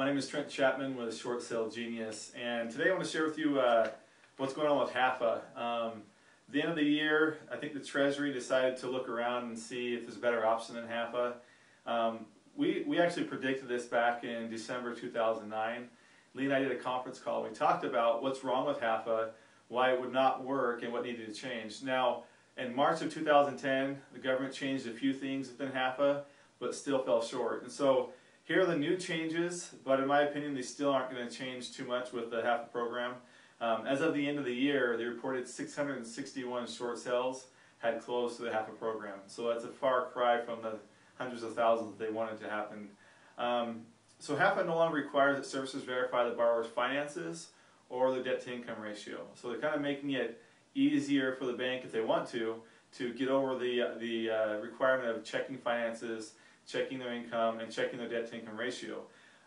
My name is Trent Chapman with Short Sale Genius, and today I want to share with you what's going on with HAFA. At the end of the year, I think the Treasury decided to look around and see if there's a better option than HAFA. We actually predicted this back in December 2009. Lee and I did a conference call. We talked about what's wrong with HAFA, why it would not work, and what needed to change. Now, in March of 2010, the government changed a few things within HAFA, but still fell short. And so here are the new changes, but in my opinion, they still aren't going to change too much with the HAFA program. As of the end of the year, they reported 661 short sales had closed to the HAFA program. So that's a far cry from the hundreds of thousands that they wanted to happen. So HAFA no longer requires that servicers verify the borrower's finances or the debt-to-income ratio. So they're kind of making it easier for the bank, if they want to get over the requirement of checking finances, checking their income, and checking their debt-to-income ratio.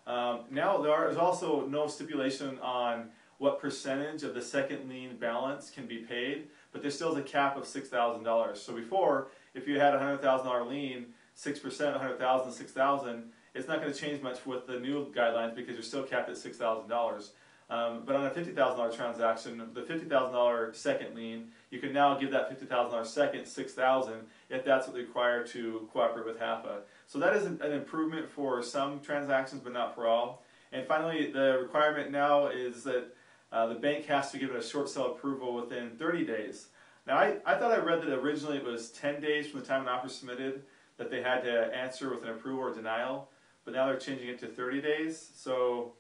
Now there is also no stipulation on what percentage of the second lien balance can be paid, but there still is a cap of $6,000. So before, if you had a $100,000 lien, 6% of $100,000, $6,000, it's not going to change much with the new guidelines because you're still capped at $6,000. But on a $50,000 transaction, the $50,000 second lien, you can now give that $50,000 second $6,000 if that's what they require to cooperate with HAFA. So that is an improvement for some transactions, but not for all. And finally, the requirement now is that the bank has to give it a short sale approval within 30 days. Now, I thought I read that originally it was 10 days from the time an offer is submitted that they had to answer with an approval or denial, but now they're changing it to 30 days. So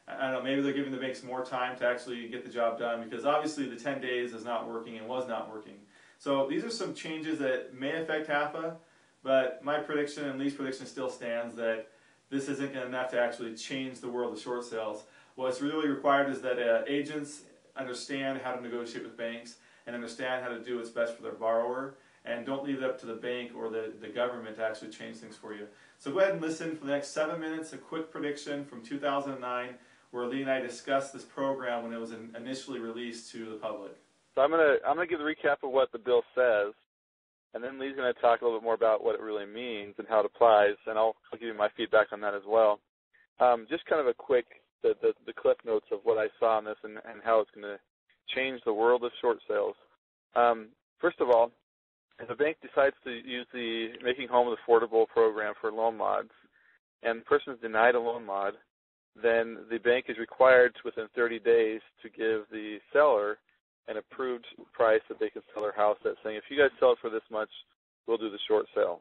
I don't know, maybe they're giving the banks more time to actually get the job done, because obviously the 10 days is not working and was not working. So these are some changes that may affect HAFA, but my prediction and Lee's prediction still stands that this isn't enough to actually change the world of short sales. What's really required is that agents understand how to negotiate with banks and understand how to do what's best for their borrower, and don't leave it up to the bank or the government to actually change things for you. So go ahead and listen for the next 7 minutes, a quick prediction from 2009, where Lee and I discussed this program when it was initially released to the public. So I'm gonna give a recap of what the bill says, and then Lee's going to talk a little bit more about what it really means and how it applies, and I'll give you my feedback on that as well. Just kind of a quick, the cliff notes of what I saw on this and how it's going to change the world of short sales. First of all, if a bank decides to use the Making Homes Affordable program for loan mods, and the person is denied a loan mod, then the bank is required to, within 30 days, to give the seller an approved price that they can sell their house at, saying, if you guys sell it for this much, we'll do the short sale.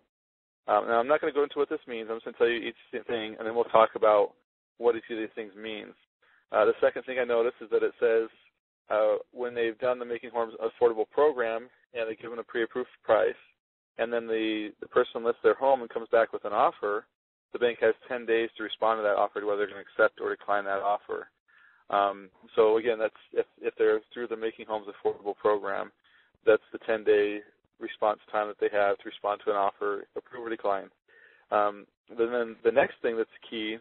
Now, I'm not going to go into what this means. I'm just going to tell you each thing, and then we'll talk about what each of these things means. The second thing I noticed is that it says when they've done the Making Homes Affordable program and they give them a pre-approved price, and then the person lists their home and comes back with an offer, the bank has 10 days to respond to that offer, to whether they're going to accept or decline that offer. So again, that's if they're through the Making Homes Affordable program, that's the 10-day response time that they have to respond to an offer, approve or decline. Then the next thing that's key,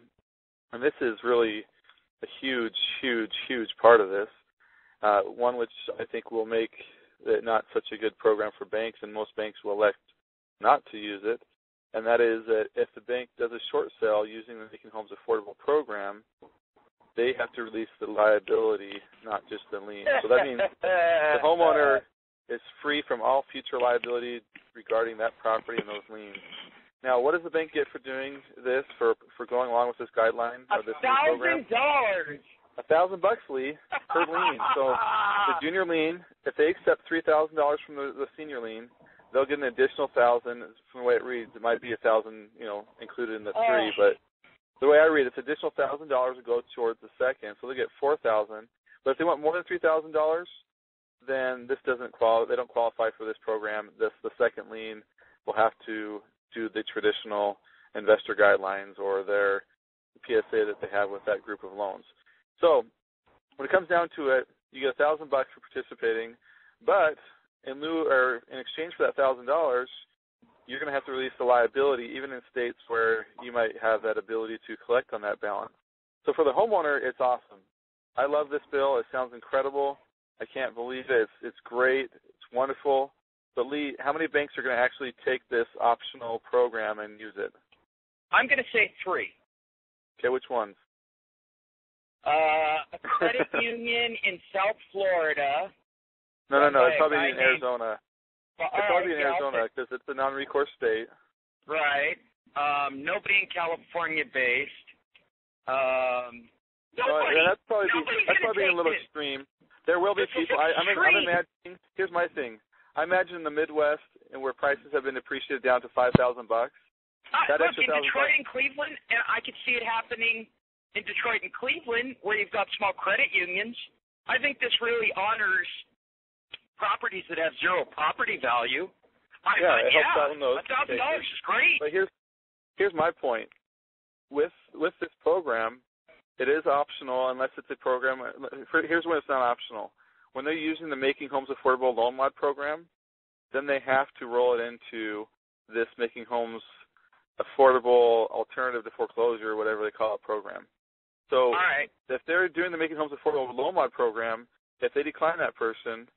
and this is really a huge, huge, huge part of this, one which I think will make it not such a good program for banks, and most banks will elect not to use it, and that is that if the bank does a short sale using the Making Homes Affordable program, they have to release the liability, not just the lien. So that means the homeowner is free from all future liability regarding that property and those liens. Now, what does the bank get for doing this, for going along with this guideline or this new program? $1,000. $1,000, Lee, per lien. So the junior lien, if they accept $3,000 from the senior lien, they'll get an additional $1,000. From the way it reads, it might be $1,000, included in the three, but the way I read it, it's additional $1,000 to go towards the second, so they get $4,000. But if they want more than $3,000, then this doesn't qualify. They don't qualify for this program. The second lien will have to do the traditional investor guidelines or their PSA that they have with that group of loans. So when it comes down to it, you get $1,000 for participating, but in exchange for that $1,000, you're going to have to release the liability, even in states where you might have that ability to collect on that balance. So for the homeowner, it's awesome. I love this bill. It sounds incredible. I can't believe it. It's great. It's wonderful. But Lee, how many banks are going to actually take this optional program and use it? I'm going to say 3. Okay, which ones? A credit union in South Florida. No. It's probably in Arizona. It's probably in Arizona because it's a non-recourse state. Right. Nobody in California based. That's probably being a little extreme. There will be people. I'm imagining. Here's my thing. I imagine in the Midwest and where prices have been depreciated down to $5,000. That look, extra in $1,000. Detroit and Cleveland, I could see it happening in Detroit and Cleveland where you've got small credit unions. I think this really honors properties that have zero property value. It helps out in those. $1,000 is great. But here's my point. With this program, it is optional unless it's a program. Here's when it's not optional. When they're using the Making Homes Affordable Loan Mod program, then they have to roll it into this Making Homes Affordable Alternative to Foreclosure, or whatever they call it, program. So if they're doing the Making Homes Affordable Loan Mod program, if they decline that person,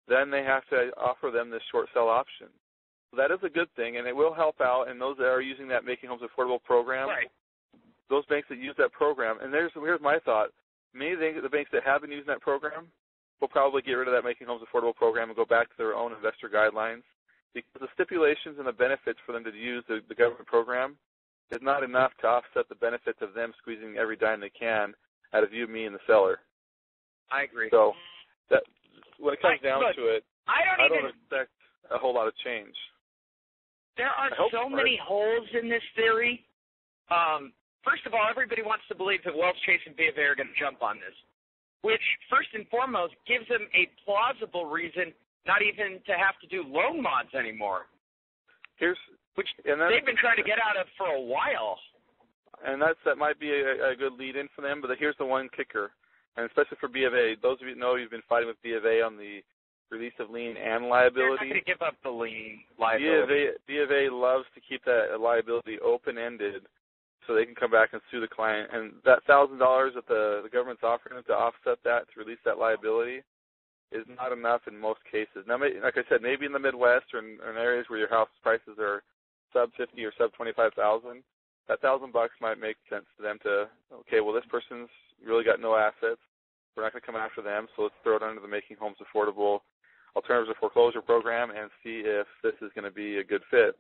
then they have to offer them this short sale option. So that is a good thing, and it will help out. And those that are using that Making Homes Affordable program, those banks that use that program, and here's my thought. Many of the banks that have been using that program will probably get rid of that Making Homes Affordable program and go back to their own investor guidelines, because the stipulations and the benefits for them to use the government program is not enough to offset the benefits of them squeezing every dime they can out of you, me, and the seller. I agree. So that when it comes down to it, I don't expect a whole lot of change. There are so many holes in this theory. First of all, everybody wants to believe that Wells, Chase, and B of A are going to jump on this, which first and foremost gives them a plausible reason not even to have to do loan mods anymore. Which they've been trying to get out of for a while. And that might be a good lead-in for them, but here's the one kicker, and especially for B of A. Those of you know you've been fighting with B of A on the release of lien and liability. They're not going to give up the lien liability. B of A loves to keep that liability open-ended so they can come back and sue the client. And that $1,000 that the government's offering them to offset that, to release that liability, is not enough in most cases. Now, like I said, maybe in the Midwest or in areas where your house prices are sub 50 or sub 25,000, that $1,000 might make sense to them to, okay, well, this person's really got no assets. We're not going to come after them, so let's throw it under the Making Homes Affordable Alternatives to Foreclosure program and see if this is going to be a good fit.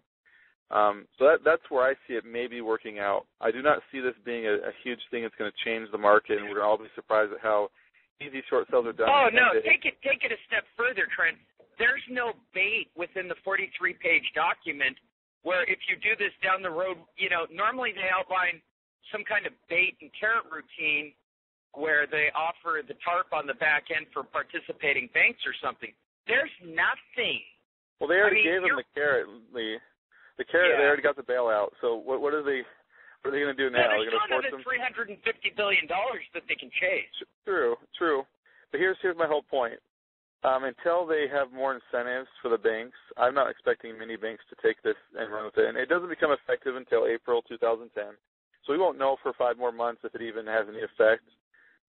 So that's where I see it maybe working out. I do not see this being a huge thing that's going to change the market, and we're going to all be surprised at how easy short sales are done. Oh, no, take it a step further, Trent. There's no bait within the 43-page document where if you do this down the road, normally they outline some kind of bait and carrot routine where they offer the TARP on the back end for participating banks or something. There's nothing. Well, they already gave them the carrot, Lee. The carrot, they already got the bailout. So what are they going to do now? They're going to force them $350 billion that they can chase. True. But here's my whole point. Until they have more incentives for the banks, I'm not expecting many banks to take this and run with it. And it doesn't become effective until April 2010. So we won't know for 5 more months if it even has any effect.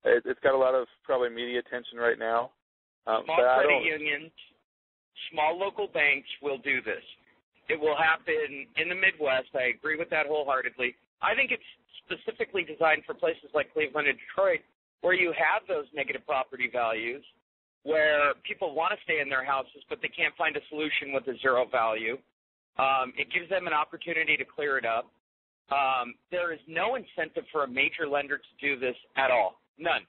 It's got a lot of probably media attention right now. Small credit unions, small local banks will do this. It will happen in the Midwest. I agree with that wholeheartedly. I think it's specifically designed for places like Cleveland and Detroit where you have those negative property values, where people want to stay in their houses but they can't find a solution with a zero value. It gives them an opportunity to clear it up. There is no incentive for a major lender to do this at all. None.